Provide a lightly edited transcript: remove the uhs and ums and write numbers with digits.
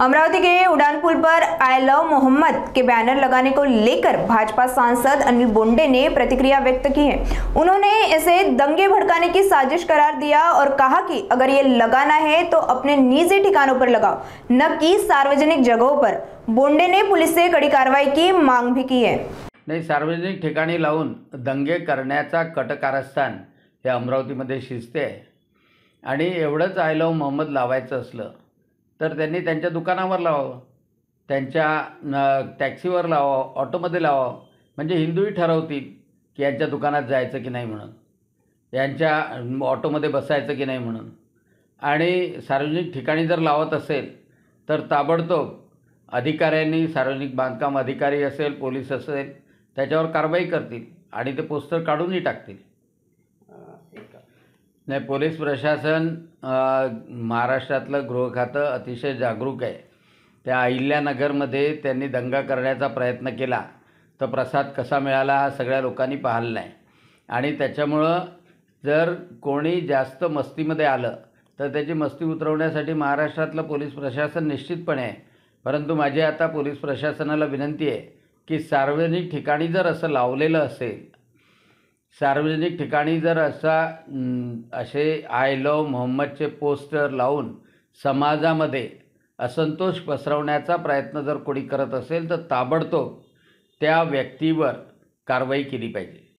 अमरावती के उड़ान पुल पर I love Mohammed K banner लगाने को लेकर भाजपा सांसद अनिल बोंडे ने प्रतिक्रिया व्यक्त की है। उन्होंने इसे दंगे भड़काने की साजिश करार दिया और कहा कि अगर ये लगाना है तो अपने निजी ठिकानों पर लगाओ, न कि सार्वजनिक जगहों पर। बोंडे ने पुलिस से कड़ी कार्रवाई की मांग भी की है। नाही, सार्वजनिक ठिकाणी लावून दंगे करण्याचा कट कारस्थान हे अमरावतीमध्ये शिजते आहे आणि एवढंच आय लव्ह मोहम्मद लावायचं असलं तर त्यांनी त्यांच्या दुकानावर लावावं, त्यांच्या टॅक्सीवर लावावं, ऑटोमध्ये लावावं, म्हणजे हिंदूही ठरवतील की यांच्या दुकानात जायचं की नाही म्हणून, यांच्या ऑटोमध्ये बसायचं की नाही म्हणून। आणि सार्वजनिक ठिकाणी जर लावत असेल तर ताबडतोब अधिकाऱ्यांनी, सार्वजनिक बांधकाम अधिकारी असेल, पोलीस असेल, त्याच्यावर कारवाई करतील आणि ते पोस्टर काढूनही टाकतील। नाही, पोलीस प्रशासन महाराष्ट्रातलं गृह खातं अतिशय जागरूक आहे। त्या अहिल्यानगरमध्ये त्यांनी दंगा करण्याचा प्रयत्न केला तर प्रसाद कसा मिळाला हा सगळ्या लोकांनी पाहिलं आहे आणि त्याच्यामुळं जर कोणी जास्त मस्तीमध्ये आलं तर त्याची मस्ती उतरवण्यासाठी महाराष्ट्रातलं पोलीस प्रशासन निश्चितपणे आहे। परंतु माझी आता पोलीस प्रशासनाला विनंती आहे की सार्वजनिक ठिकाणी जर असं लावलेलं असेल, सार्वजनिक ठिकाणी जर असे आय लव्ह मोहम्मदचे पोस्टर लावून समाजामध्ये असंतोष पसरवण्याचा प्रयत्न जर कोणी करत असेल तर ताबडतोब त्या व्यक्तीवर कारवाई केली पाहिजे।